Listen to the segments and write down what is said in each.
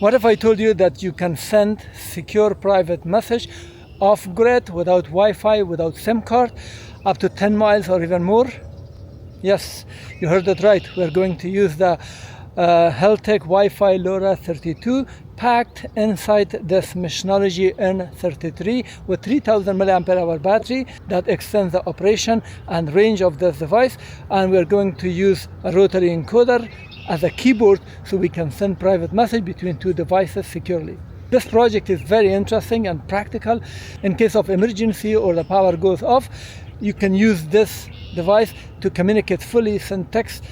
What if I told you that you can send secure private message off-grid, without Wi-Fi, without SIM card, up to 10 miles or even more? Yes, you heard it right. We're going to use the Heltec WiFi LoRa 32 packed inside this Meshnology N33 with 3000 mAh battery that extends the operation and range of this device. And we're going to use a Rotary encoder as a keyboard so we can send private message between two devices securely. This project is very interesting and practical. In case of emergency or the power goes off, you can use this device to communicate fully, send text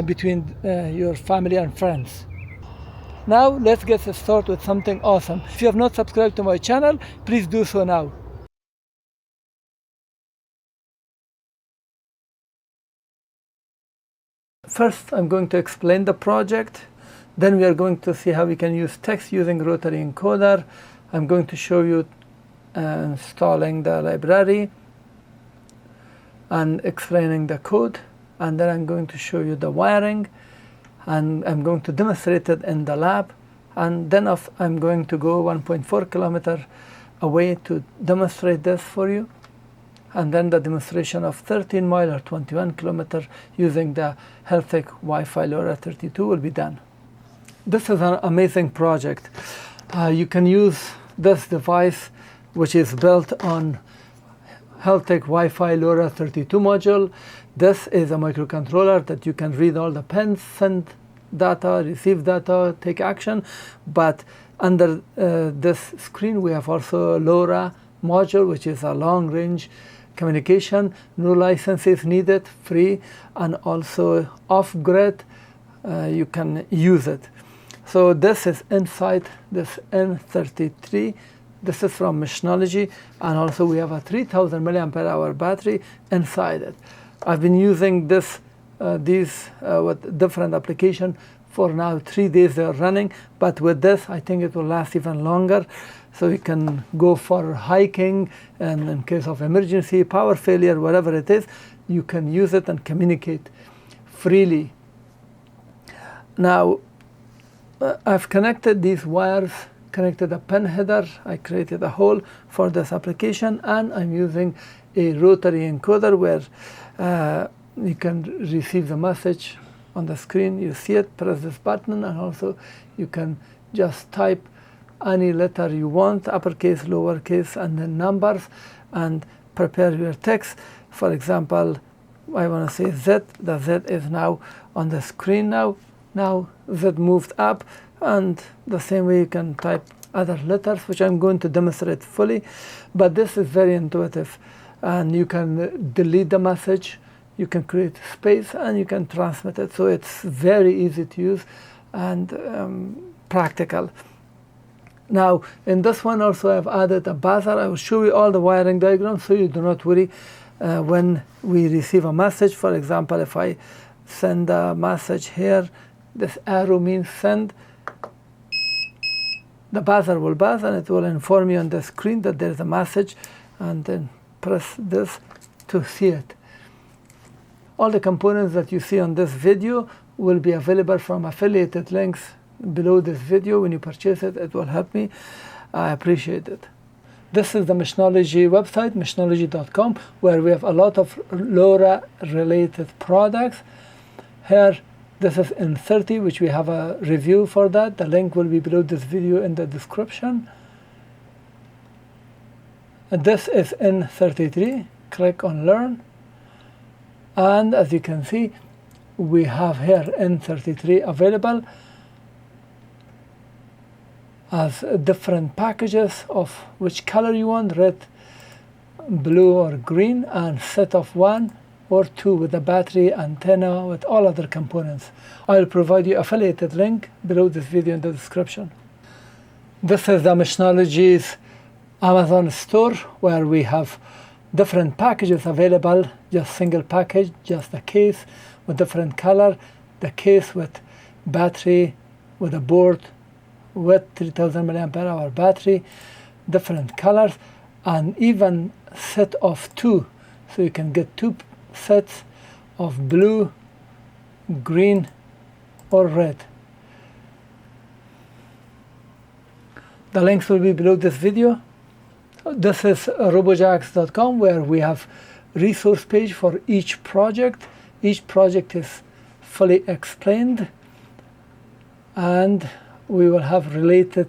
between your family and friends. Now let's get started with something awesome. If you have not subscribed to my channel, please do so now. First, I'm going to explain the project. Then we are going to see how we can use text using Rotary encoder. I'm going to show you installing the library and explaining the code. And then I'm going to show you the wiring. And I'm going to demonstrate it in the lab. And then I'm going to go 1.4 kilometers away to demonstrate this for you. And then the demonstration of 13 mile or 21 kilometers using the Heltec WiFi LoRa 32 will be done. This is an amazing project. You can use this device, which is built on Heltec WiFi LoRa 32 module. This is a microcontroller that you can read all the pins, send data, receive data, take action. But under this screen, we have also LoRa module, which is a long-range communication. No licenses needed, free, and also off-grid. You can use it. So this is inside this N33. This is from Meshnology, and also we have a 3000 mAh battery inside it. I've been using these with different application for now 3 days they are running, but with this I think it will last even longer. So you can go for hiking, and in case of emergency, power failure, whatever it is, you can use it and communicate freely. Now, I've connected these wires, connected a pin header. I created a hole for this application, and I'm using a Rotary encoder where you can receive the message on the screen. You see it, press this button, and also you can just type any letter you want, uppercase, lowercase, and then numbers, and prepare your text. For example, I want to say Z. The Z is now on the screen now. Now Z moved up, and the same way you can type other letters, which I'm going to demonstrate fully. But this is very intuitive, and you can delete the message, you can create space, and you can transmit it. So it's very easy to use and practical. Now, in this one also I've added a buzzer. I will show you all the wiring diagrams so you do not worry when we receive a message. For example, if I send a message here, this arrow means send. The buzzer will buzz, and it will inform you on the screen that there is a message, and then press this to see it. All the components that you see on this video will be available from affiliated links below this video. When you purchase it, it will help me. I appreciate it. This is the Meshnology website, meshnology.com, where we have a lot of LoRa related products. Here, this is N30, which we have a review for that. The link will be below this video in the description. And this is N33. Click on Learn. And as you can see, we have here N33 available as different packages of which color you want, red, blue, or green, and set of 1 or 2 with the battery, antenna, with all other components. I'll provide you affiliated link below this video in the description. This is the Meshnology's Amazon store, where we have different packages available, just single package, just a case with different color, the case with battery, with a board, with 3000 mAh battery, different colors, and even set of 2. So you can get 2 sets of blue, green, or red. The links will be below this video. This is robojax.com, where we have resource page for each project. Each project is fully explained, and we will have related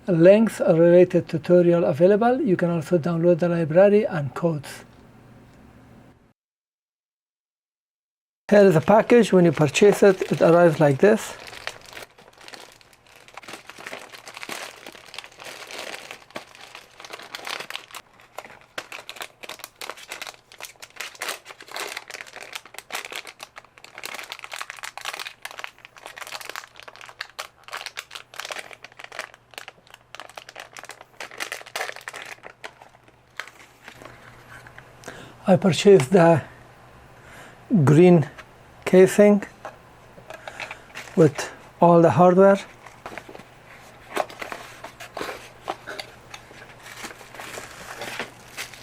links, a related tutorial available. You can also download the library and codes. Here is a package. When you purchase it, it arrives like this. I purchased the green casing with all the hardware.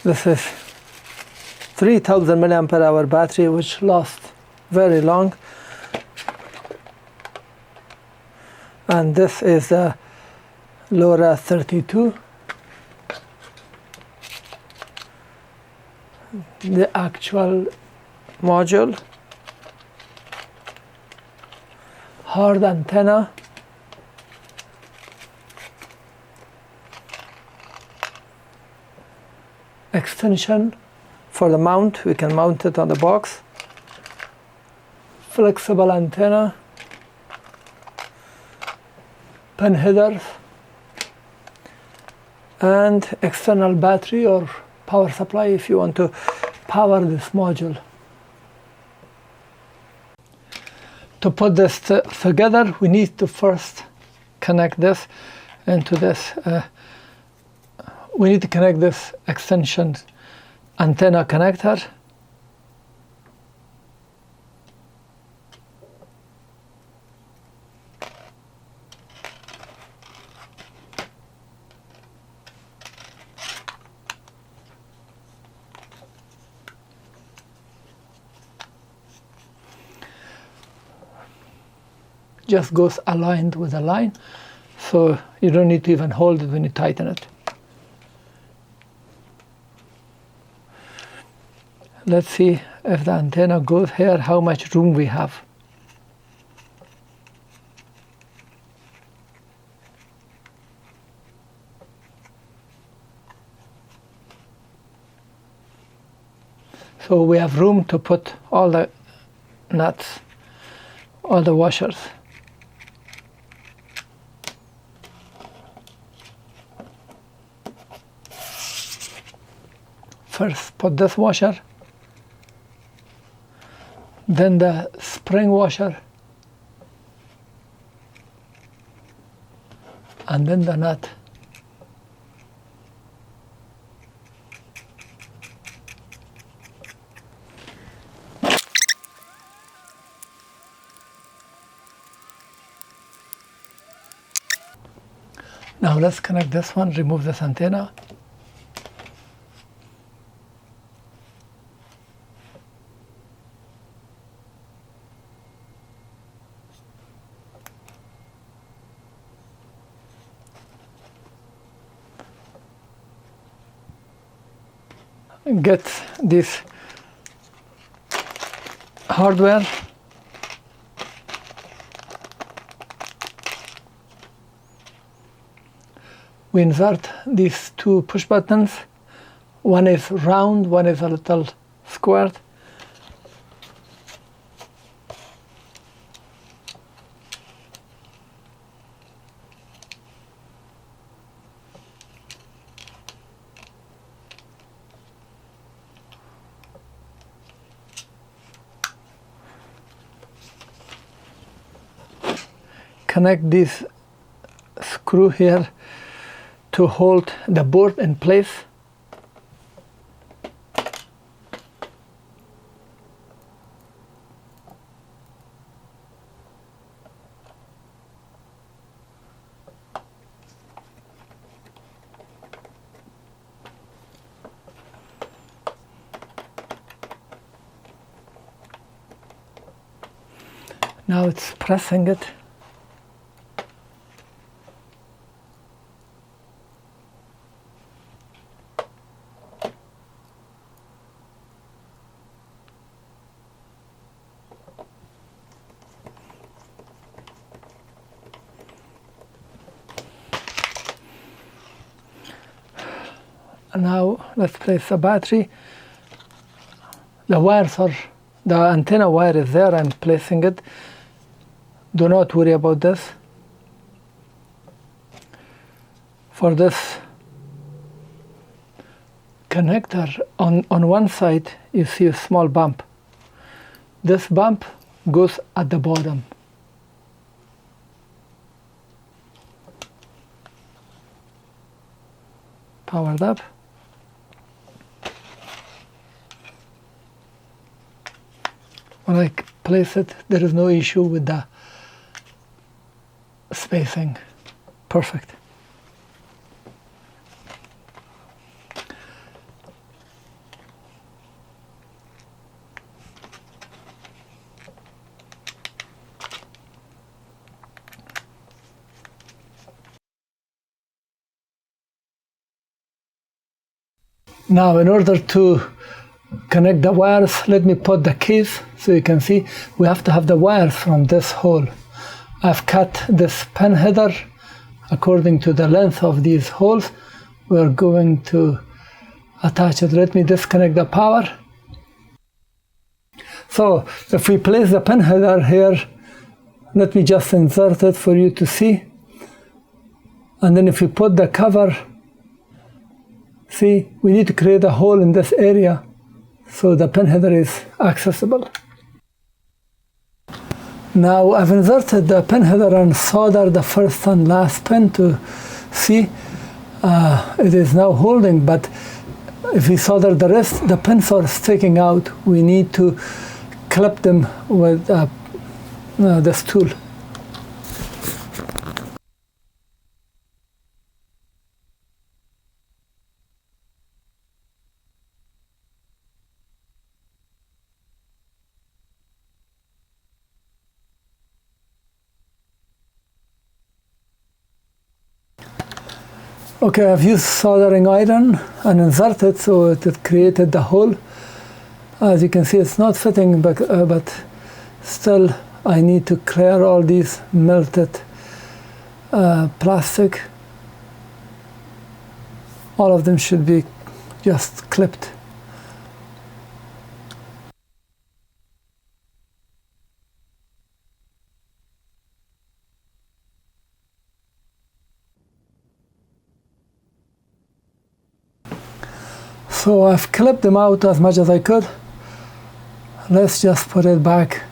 This is 3000 milliampere hour battery, which lasts very long. And this is the LoRa 32. The actual module, hard antenna, extension for the mount, we can mount it on the box, flexible antenna, pin headers, and external battery or power supply if you want to power this module. To put this together, we need to first connect this into this. We need to connect this extension antenna connector. Just goes aligned with the line, so you don't need to even hold it when you tighten it. Let's see if the antenna goes here, how much room we have. So we have room to put all the nuts, all the washers. First put this washer, then the spring washer, and then the nut. Now let's connect this one, remove this antenna. Get this hardware. We insert these two push buttons. One is round, one is a little squared. Connect this screw here to hold the board in place. Now it's pressing it. And now let's place the battery. The wires are, the antenna wire is there, I'm placing it. Do not worry about this. For this connector, on one side you see a small bump. This bump goes at the bottom. Powered up. When I place it, there is no issue with the spacing. Perfect. Now, in order to connect the wires, let me put the keys so you can see. We have to have the wires from this hole. I've cut this pen header according to the length of these holes. We're going to attach it. Let me disconnect the power. So if we place the pen header here, let me just insert it for you to see. And then if we put the cover, see, we need to create a hole in this area so the pen header is accessible. Now I've inserted the pen header and soldered the first and last pin to see it is now holding, but if we solder the rest, the pins are sticking out. We need to clip them with this tool. Okay, I've used soldering iron and inserted so it created the hole. As you can see, it's not fitting, but still I need to clear all these melted plastic. All of them should be just clipped. So I've clipped them out as much as I could. Let's just put it back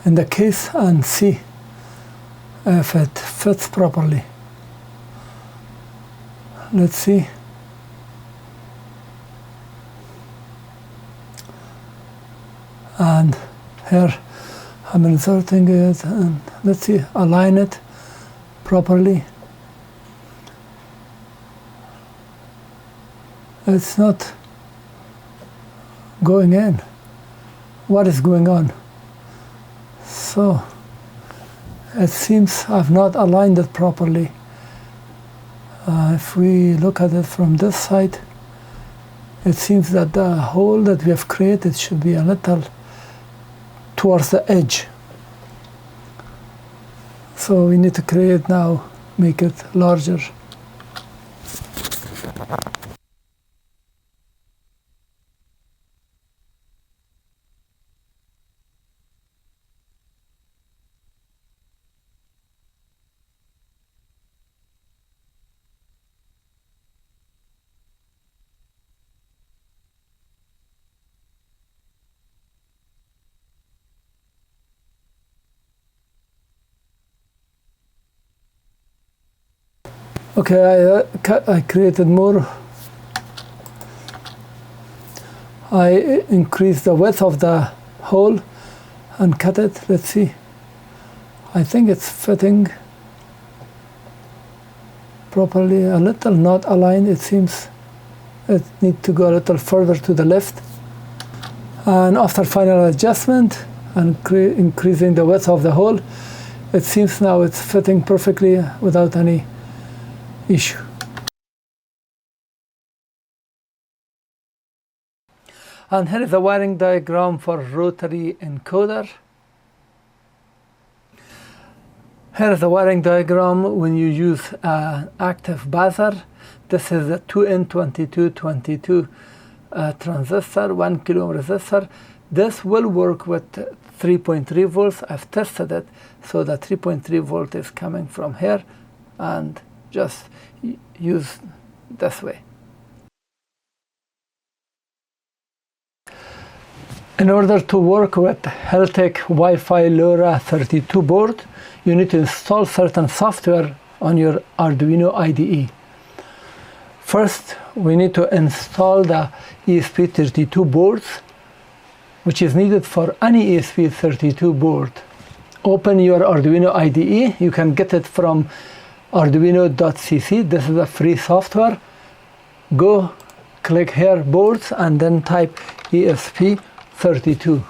in the case and see if it fits properly. Let's see. And here I'm inserting it, and let's see, align it properly. It's not going in. What is going on? So it seems I've not aligned it properly. If we look at it from this side, it seems that the hole that we have created should be a little towards the edge. So we need to create now, make it larger. Okay, I created more. I increased the width of the hole and cut it. Let's see. I think it's fitting properly. A little not aligned. It seems it needs to go a little further to the left. And after final adjustment and increasing the width of the hole, it seems now it's fitting perfectly without any issue. And here is the wiring diagram for Rotary encoder. Here is the wiring diagram when you use an active buzzer. This is a 2N2222 transistor, 1 kilo ohm resistor. This will work with 3.3 volts. I've tested it, so the 3.3 volt is coming from here, and just use this way. In order to work with Heltec WiFi LoRa 32 board, you need to install certain software on your Arduino IDE. First, we need to install the ESP32 boards, which is needed for any ESP32 board. Open your Arduino IDE. You can get it from arduino.cc. This is a free software. Go click here, boards, and then type ESP32.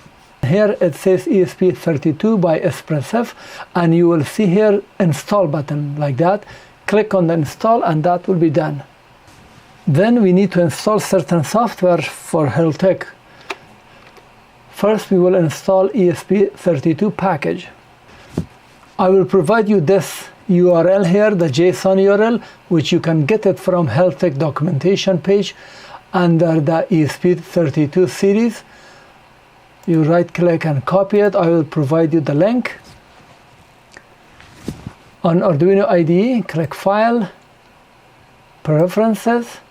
Here it says ESP32 by Espressif, and you will see here install button like that. Click on the install and that will be done. Then we need to install certain software for Heltec. First we will install ESP32 package. I will provide you this URL here, the JSON URL, which you can get it from Heltec documentation page under the ESP32 series. You right click and copy it. I will provide you the link. On Arduino IDE, click File, Preferences.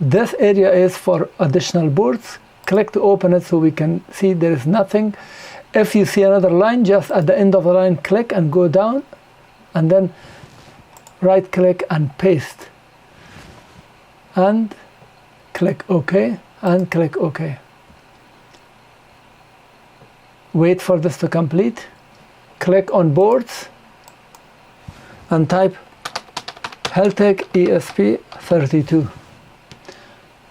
This area is for additional boards. Click to open it so we can see there is nothing. If you see another line, just at the end of the line, click and go down, and then right click and paste. And click OK, and click OK. Wait for this to complete. Click on boards and type Heltec ESP32.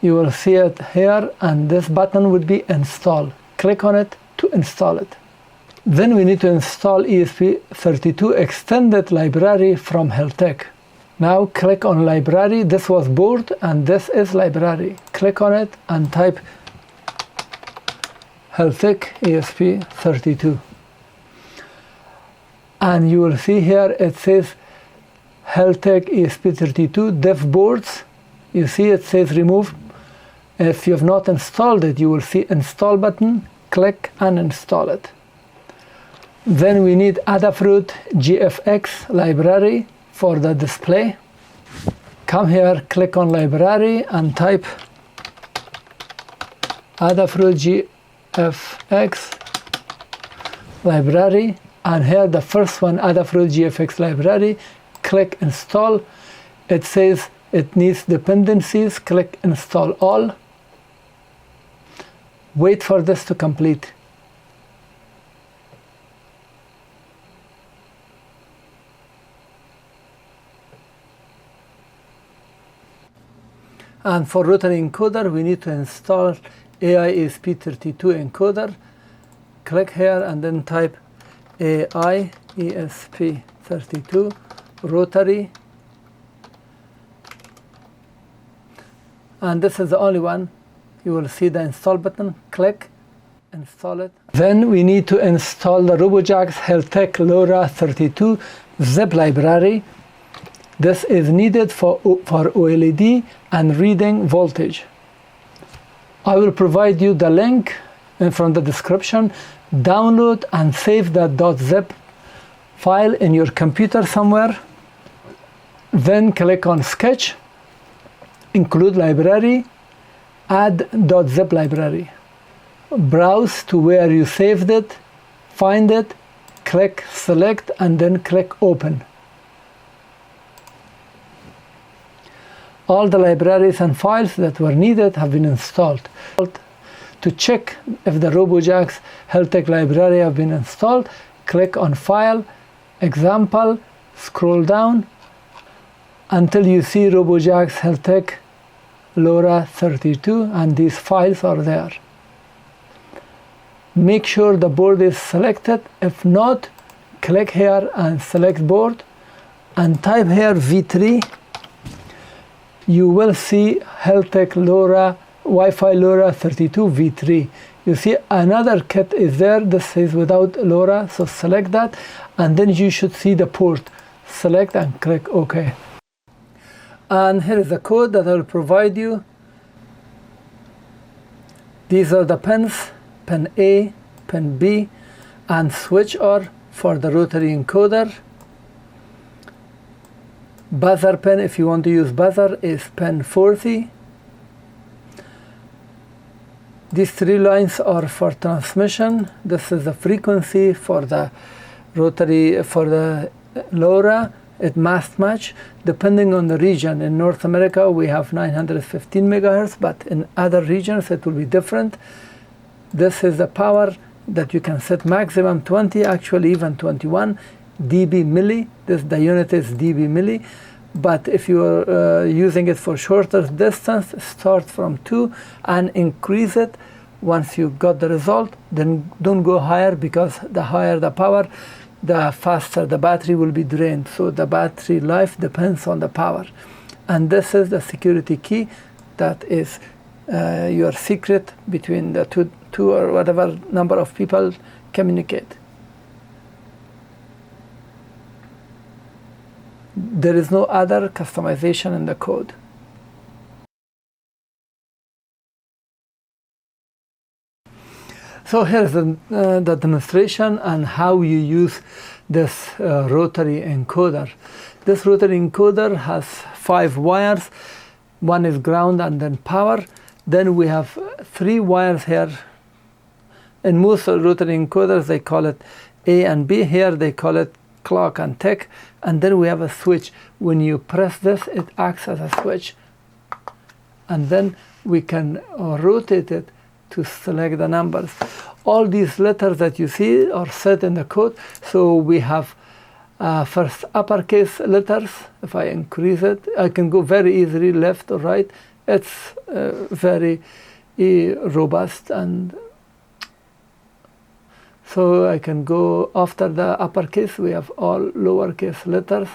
You will see it here, and this button would be install. Click on it to install it. Then we need to install ESP32 extended library from Heltec. Now click on library. This was board and this is library. Click on it and type Heltec ESP32. And you will see here it says Heltec ESP32 dev boards. You see it says remove. If you have not installed it, you will see install button. Click and install it. Then we need Adafruit GFX library for the display. Come here, click on library and type Adafruit GFX library, and here the first one, Adafruit GFX library. Click install. It says it needs dependencies. Click install all. Wait for this to complete. And for Rotary encoder, we need to install AI ESP32 encoder. Click here and then type AI ESP32 Rotary. And this is the only one. You will see the install button. Click, install it. Then we need to install the Robojax Heltec LoRa 32 zip library. This is needed for OLED and reading voltage. I will provide you the link from the description. Download and save that .zip file in your computer somewhere. Then click on Sketch, include library, add .zip library. Browse to where you saved it, find it, click select, and then click open. All the libraries and files that were needed have been installed. To check if the Robojax Heltec library have been installed, click on File, Example, scroll down until you see Robojax Heltec LoRa 32, and these files are there. Make sure the board is selected. If not, click here and select board and type here V3. You will see Heltec LoRa WiFi LoRa 32 V3. You see another kit is there. This says without LoRa, so select that, and then you should see the port. Select and click OK. And here is the code that I will provide you. These are the pins, pin A, pin B, and switch R for the rotary encoder. Buzzer pin, if you want to use buzzer, is pin 40. These 3 lines are for transmission. This is the frequency for the rotary, for the LoRa. It must match depending on the region. In North America we have 915 megahertz, but in other regions it will be different. This is the power that you can set maximum 20, actually even 21 dB milli. The unit is dB milli, but if you are using it for shorter distance, start from 2 and increase it. Once you got the result, then don't go higher, because the higher the power, the faster the battery will be drained. So the battery life depends on the power. And this is the security key that is your secret between the two or whatever number of people communicate. There is no other customization in the code. So here's the demonstration and how you use this rotary encoder. This rotary encoder has 5 wires. One is ground and then power. Then we have 3 wires here. In most rotary encoders they call it A and B. Here they call it clock and tick. And then we have a switch. When you press this, it acts as a switch. And then we can rotate it to select the numbers. All these letters that you see are set in the code. So we have first uppercase letters. If I increase it, I can go very easily left or right. It's very robust, and so I can go after the uppercase. We have all lowercase letters.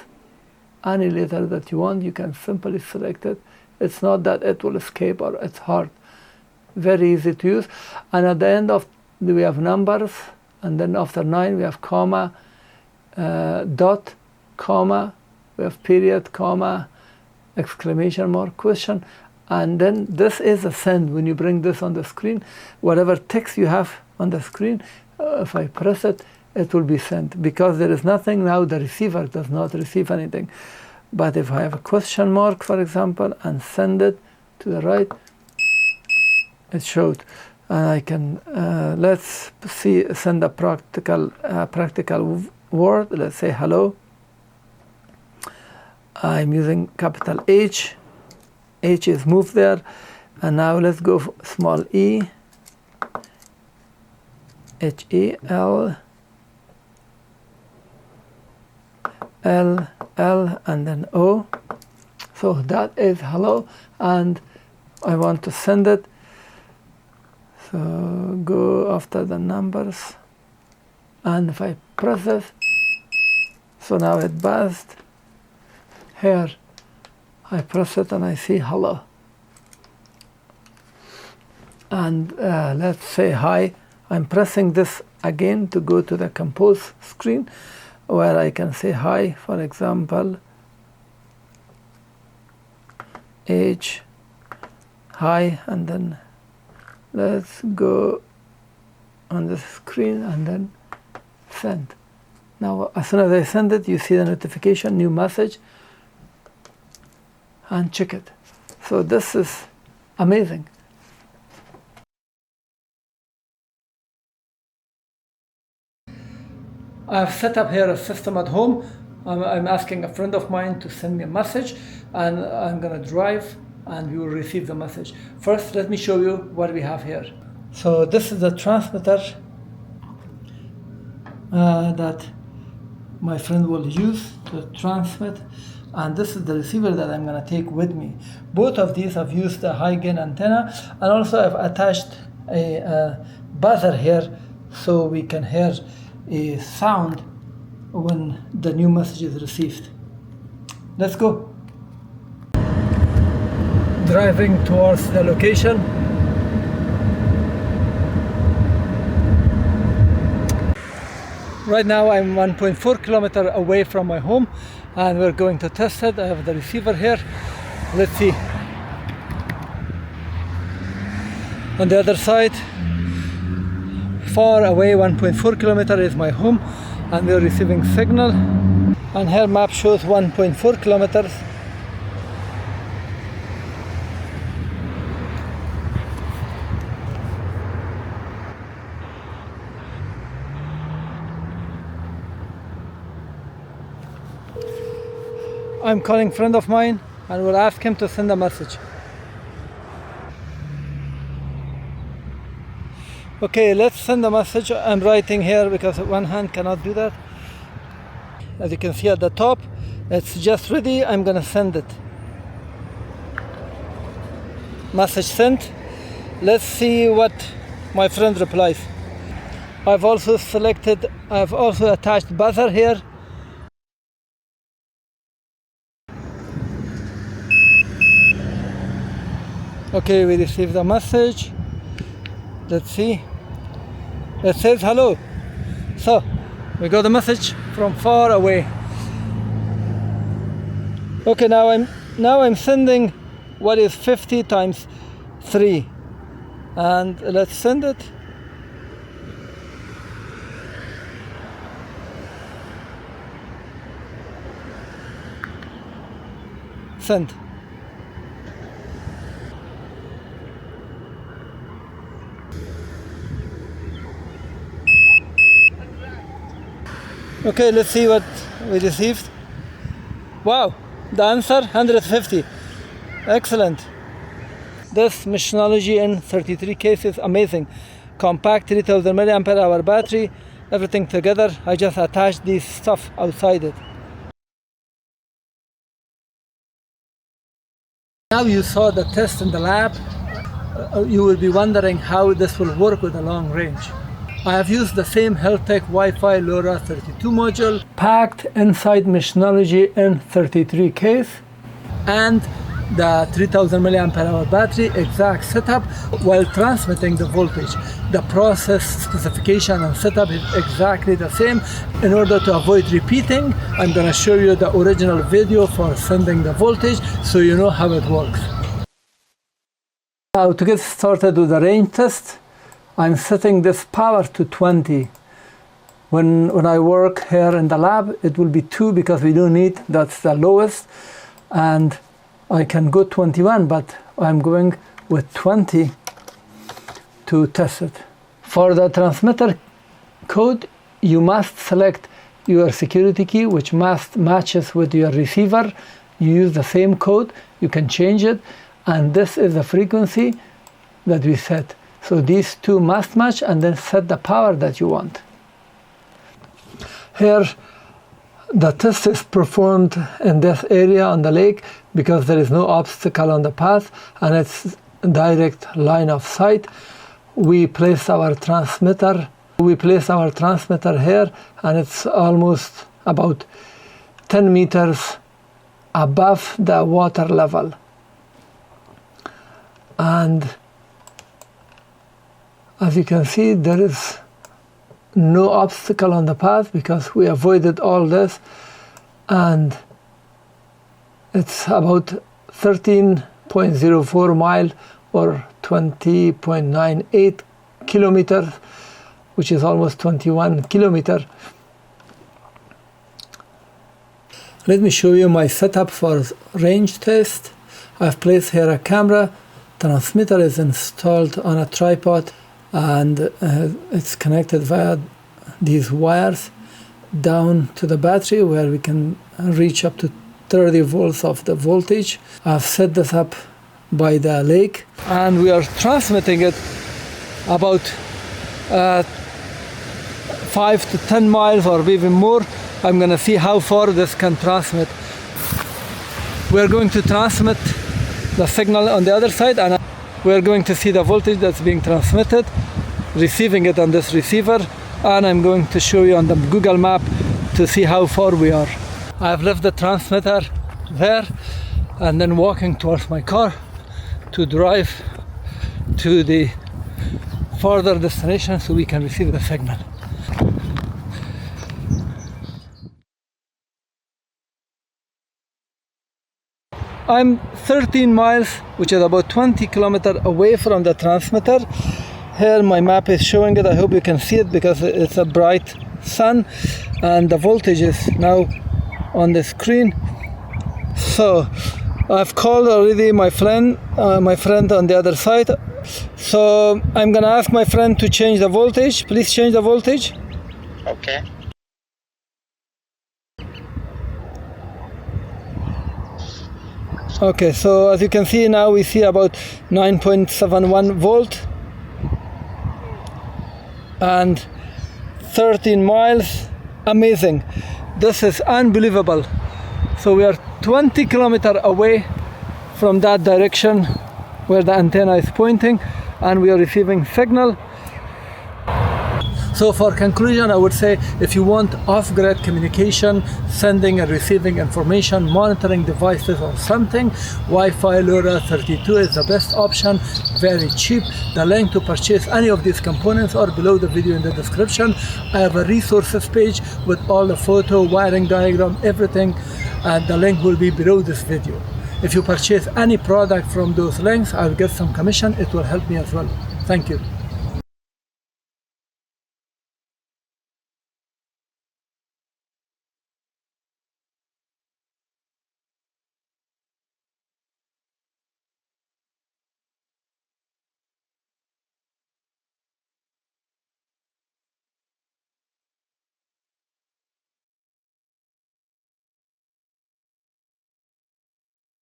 Any letter that you want, you can simply select it. It's not that it will escape or it's hard. Very easy to use. And at the end of we have numbers, and then after 9 we have comma, dot, comma, we have period, comma, exclamation mark, question, and then this is a send. When you bring this on the screen, whatever text you have on the screen, if I press it, it will be sent. Because there is nothing now, the receiver does not receive anything. But if I have a question mark, for example, and send it to the right, it showed. And I can, let's see, send a practical word. Let's say hello. I'm using capital H. H is moved there. And now let's go for small e. H-E-L. L, L, and then O. So that is hello. And I want to send it. So go after the numbers, and if I press this, so now it buzzed. Here I press it and I see hello. And let's say hi. I'm pressing this again to go to the compose screen, where I can say hi. For example, H, hi, and then let's go on the screen and then send. Now, as soon as I send it, you see the notification, new message, and check it. So this is amazing. I've set up here a system at home. I'm asking a friend of mine to send me a message, and I'm gonna drive and you will receive the message. First, let me show you what we have here. So this is the transmitter that my friend will use to transmit, and this is the receiver that I'm going to take with me. Both of these have used a high gain antenna, and also I've attached a buzzer here so we can hear a sound when the new message is received. Let's go. Driving towards the location. Right now I'm 1.4 kilometers away from my home and we're going to test it. I have the receiver here. Let's see. On the other side, far away 1.4 kilometers is my home and we're receiving signal. And here map shows 1.4 kilometers. I'm calling a friend of mine and will ask him to send a message. Okay, let's send a message. I'm writing here because one hand cannot do that. As you can see at the top, it's just ready. I'm gonna send it. Message sent. Let's see what my friend replies. I've also attached buzzer here. Okay, we received a message. Let's see. It says hello. So we got a message from far away. Okay, now I'm sending what is 50 times 3, and let's send it. Send. Okay, let's see what we received. Wow, the answer 150. Excellent. This Machinology in 33 cases, amazing. Compact 3000 milliampere hour battery, everything together. I just attached this stuff outside it. Now you saw the test in the lab. You will be wondering how this will work with a long range. I have used the same Heltec WiFi LoRa 32 module packed inside Machinology N33 case and the 3000 milliampere hour battery, exact setup, while transmitting the voltage. The process, specification and setup is exactly the same. In order to avoid repeating, I'm going to show you the original video for sending the voltage so you know how it works. Now to get started with the range test, I'm setting this power to 20. When I work here in the lab, it will be 2 because we don't need, that's the lowest. And I can go 21, but I'm going with 20 to test it. For the transmitter code, you must select your security key, which must matches with your receiver. You use the same code, you can change it. And this is the frequency that we set. So these two must match and then set the power that you want. Here, the test is performed in this area on the lake because there is no obstacle on the path and it's direct line of sight. We place our transmitter here and it's almost about 10 meters above the water level. And as you can see, there is no obstacle on the path because we avoided all this, and it's about 13.04 mile or 20.98 kilometers, which is almost 21 kilometers. Let me show you my setup for range test. I've placed here a camera. Transmitter is installed on a tripod and it's connected via these wires down to the battery where we can reach up to 30 volts of the voltage. I've set this up by the lake and we are transmitting it about 5 to 10 miles or even more. I'm gonna see how far this can transmit. We're going to transmit the signal on the other side and we're going to see the voltage that's being transmitted, receiving it on this receiver, and I'm going to show you on the Google map to see how far we are. I've left the transmitter there and then walking towards my car to drive to the further destination so we can receive the signal. I'm 13 miles, which is about 20 kilometers away from the transmitter. Here my map is showing it. I hope you can see it because it's a bright sun, and the voltage is now on the screen. So I've called already my friend on the other side. So I'm gonna ask my friend to change the voltage. Please change the voltage. Okay. Okay, so as you can see now, we see about 9.71 volt and 13 miles. Amazing. This is unbelievable. So we are 20 kilometers away from that direction where the antenna is pointing, and we are receiving signal. So for conclusion, I would say if you want off-grid communication, sending and receiving information, monitoring devices or something, Wi-Fi LoRa 32 is the best option, very cheap. The link to purchase any of these components are below the video in the description. I have a resources page with all the photo, wiring diagram, everything, and the link will be below this video. If you purchase any product from those links, I'll get some commission. It will help me as well. Thank you.